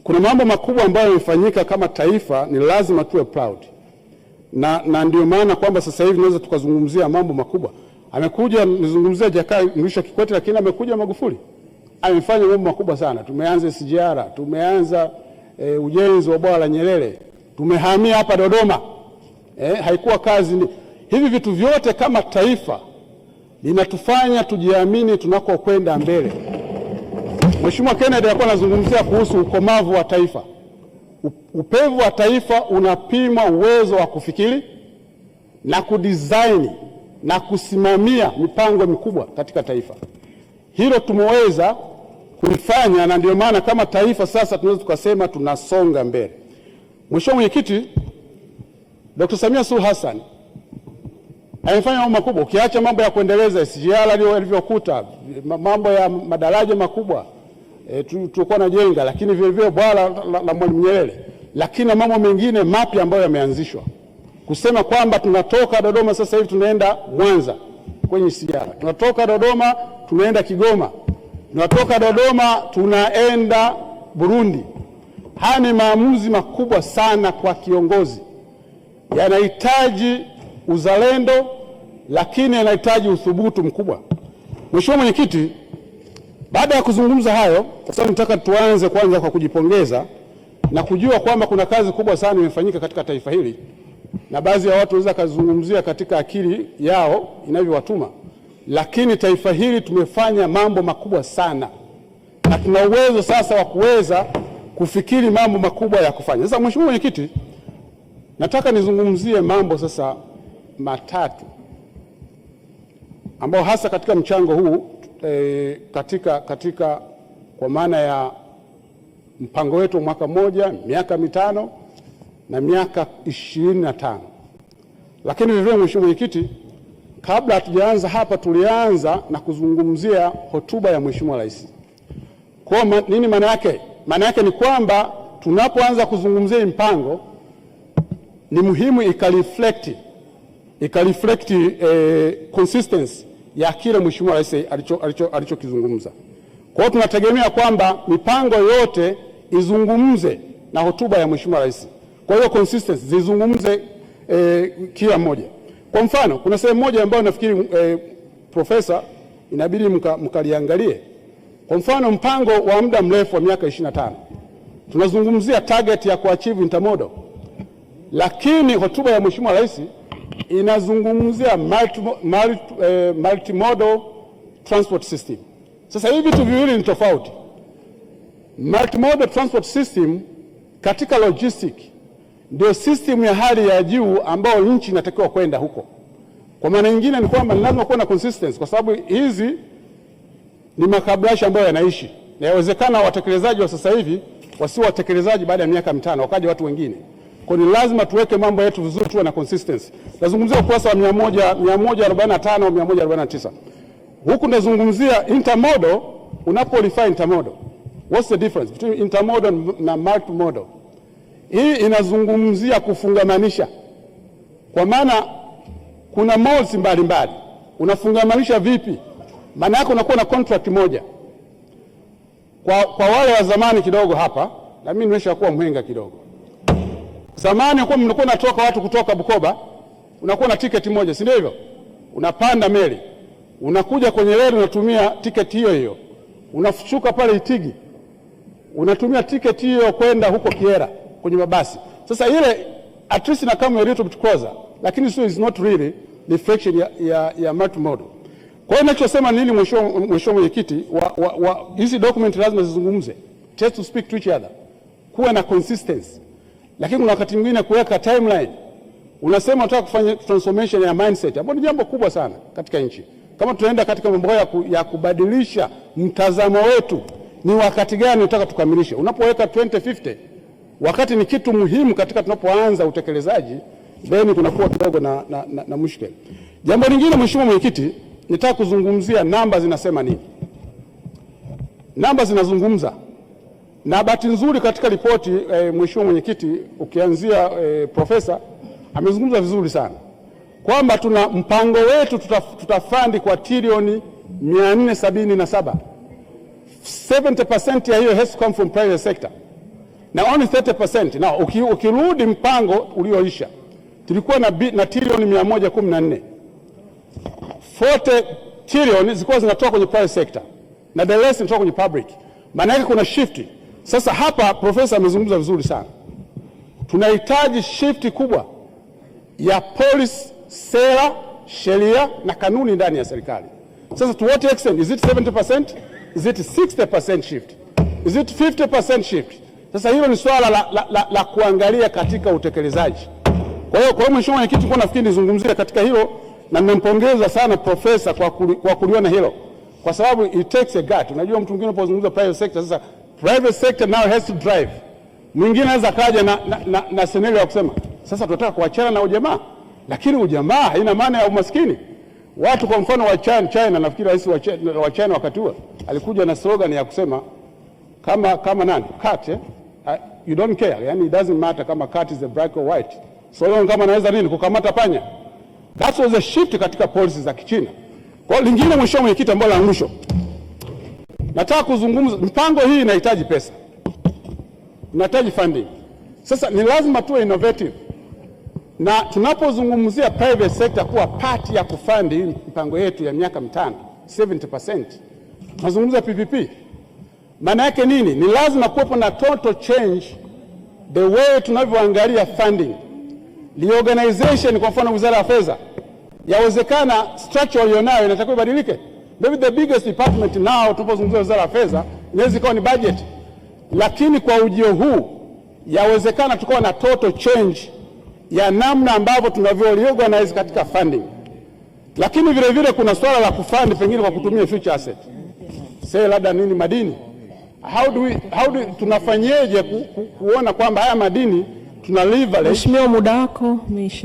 kuna mambo makubwa ambayo yamefanyika kama taifa, ni lazima tuwe proud. Na ndio maana kwamba sasa hivi tunaweza tukazungumzia mambo makubwa. Amekuja nizungumzia Jakaya Mrisho Kikwete, lakini amekuja Magufuli. Amefanya mambo makubwa sana. Tumeanza SGR, tumeanza ujenzi wa bwawa la Nyerere, tumehamia hapa Dodoma. Haikuwa kazi. Hivi vitu vyote kama taifa linatufanya tujiamini tunakokwenda mbele. Mheshimiwa Kennedy alikuwa anazungumzia kuhusu ukomavu wa taifa. Upevu wa taifa unapima uwezo wa kufikiri na kudesign na kusimamia mipango mikubwa katika taifa. Hilo tumeweza kulifanya, na ndio maana kama taifa sasa tunaweza tukasema tunasonga mbele. Mheshimiwa Mwenyekiti, Dr. Samia Suluhu Hassan amefanya mambo makubwa. Ukiacha mambo ya kuendeleza SGR alivyokuta, mambo ya madaraja makubwa tulikuwa na jenga, lakini vile vile bwawa la Mwalimu Nyerere, lakini mambo mengine mapya ambayo yameanzishwa. Kusema kwamba tunatoka Dodoma sasa hivi tunaenda Mwanza kwenye SGR, tunatoka Dodoma tunaenda Kigoma, tunatoka Dodoma tunaenda Burundi. Haya ni maamuzi makubwa sana kwa kiongozi. Yanahitaji uzalendo, lakini yanahitaji uthubutu mkubwa. Mheshimiwa Mwenyekiti, baada ya kuzungumza hayo, sasa nataka tuanze kwanza kwa kujipongeza na kujua kwamba kuna kazi kubwa sana imefanyika katika taifa hili, na baadhi ya watu waweza kuzungumzia katika akili yao inavyowatuma, lakini taifa hili tumefanya mambo makubwa sana na tuna uwezo sasa wa kuweza kufikiri mambo makubwa ya kufanya. Sasa Mheshimiwa Mwenyekiti, nataka nizungumzie mambo sasa matatu ambao hasa katika mchango huu katika kwa maana ya mpango wetu mwaka mmoja, miaka mitano na miaka 25. Lakini vivyo Mheshimiwa Mwenyekiti, kabla hatujaanza hapa, tulianza na kuzungumzia hotuba ya Mheshimiwa Rais. Kwa nini maana yake? Maana yake ni kwamba tunapoanza kuzungumzia mpango ni muhimu ikareflect consistency ya kile Mheshimiwa Rais alichokizungumza. Kwa hiyo tunategemea kwamba mipango yote izungumze na hotuba ya Mheshimiwa Rais. Kwa hiyo consistency zizungumze kila moja. Kwa mfano, kuna sehemu moja ambayo nafikiri profesa inabidi mkaliangalie. Kwa mfano, mpango wa muda mrefu wa miaka 25. Tunazungumzia target ya kuachieve intermodal. Lakini hotuba ya Mheshimiwa Rais inazungumzia multimodal transport system. Sasa hivi vitu viwili ni tofauti. Multimodal transport system katika logistic ndio system ya hali ya juu ambayo nchi inatakiwa kwenda huko. Kwa maana nyingine ni kwamba lazima kuwa na consistency, kwa sababu hizi ni makabrasha ambayo yanaishi. Na inawezekana watekelezaji wa sasa hivi wasiwe watekelezaji baada ya miaka mitano, wakaje watu wengine. Kwa ni lazima tuweke mambo yetu vizuri, tuwe na consistency. Nazungumzia ukurasa wa 145 au 149. Huku nazungumzia intermodal. Unapolify intermodal, what's the difference between intermodal na multimodal? Hii inazungumzia kufungamanisha. Kwa maana kuna modes mbalimbali. Unafungamanisha vipi? Maana yake unakuwa na contract moja. Kwa wale wa zamani kidogo hapa, na mimi nimeshakuwa mhenga kidogo. Zamani kwa mnakuwa natoka watu kutoka Bukoba, unakuwa na tiketi moja, si ndio hivyo? Unapanda meli, unakuja kwenye reli, unatumia tiketi hiyo hiyo. Unashuka pale Itigi, unatumia tiketi hiyo kwenda huko Kiera kwenye mabasi. Sasa ile at least na kama a little bit closer, lakini so is not really reflection ya multimodal. Kwa hiyo ninachosema nini Mheshimiwa Mwenyekiti, hizi document lazima zizungumze, test to speak to each other, kuwa na consistency. Lakini kuna wakati mwingine kuweka timeline. Unasema unataka kufanya transformation ya mindset, ambapo ni jambo kubwa sana katika nchi. Kama tunaenda katika mambo ya kubadilisha mtazamo wetu, ni wakati gani unataka tukamilishe? Unapoweka 2050, wakati ni kitu muhimu katika tunapoanza utekelezaji, then kunakuwa kidogo na mushkeli. Jambo lingine Mheshimiwa Mwenyekiti, nitaka kuzungumzia namba zinasema nini. Namba zinazungumza. Na bahati nzuri katika ripoti Mheshimiwa Mwenyekiti, ukianzia profesa amezungumza vizuri sana kwamba tuna mpango wetu tutafandi kwa trilioni 477. 70% ya hiyo has come from private sector. na only 30%. Na ukirudi mpango ulioisha tulikuwa na trilioni 114, 40 trilioni zilikuwa zinatoka kwenye private sector na the rest inatoka kwenye public. Maana yake kuna shift. Sasa hapa profesa amezungumza vizuri sana, tunahitaji shift kubwa ya policy, sera, sheria na kanuni ndani ya serikali. Sasa to what extent? Is it 70%? Is it 60% shift? Is it 50% shift? Sasa hilo ni swala la kuangalia katika utekelezaji. Kwa hiyo mheshimiwa mwenyekiti, kwa nafikiri nizungumzie katika hilo, na nimempongeza sana profesa kwa kuliona hilo, kwa sababu it takes a gut. Unajua mtu mwingine unapozungumza private sector, sasa private sector now has to drive. Mwingine anaweza kaja na scenario ya kusema sasa tunataka kuachana na ujamaa, lakini ujamaa haina maana ya umaskini. Watu kwa mfano wa China, nafikiri rais wa China wakati huo alikuja na slogan ya kusema kama nani cat, you don't care, yani it doesn't matter kama cat is a black or white, so long kama anaweza nini kukamata panya. That was a shift katika policies za Kichina. Kwa lingine, mheshimiwa mwenyekiti, ambalo la mwisho nataka kuzungumza, mpango hii inahitaji pesa, inahitaji funding. Sasa ni lazima tuwe innovative, na tunapozungumzia private sector kuwa part ya kufandi mpango yetu ya miaka mitano 70%, tunazungumza PPP. Maana yake nini? Ni lazima kuwepo na total change the way tunavyoangalia funding, reorganization. Kwa mfano wizara ya fedha, yawezekana structure walionayo inatakiwa ibadilike. Maybe the biggest department now tunapozungumzia wizara ya fedha inaweza ikawa ni budget, lakini kwa ujio huu yawezekana tukawa na total change ya namna ambavyo tunavyo reorganize katika funding. Lakini vile vile kuna swala la kufund pengine kwa kutumia future asset, sasa labda nini madini. How do tunafanyeje kuona kwamba haya madini tuna leverage. Mheshimiwa, muda wako umeisha.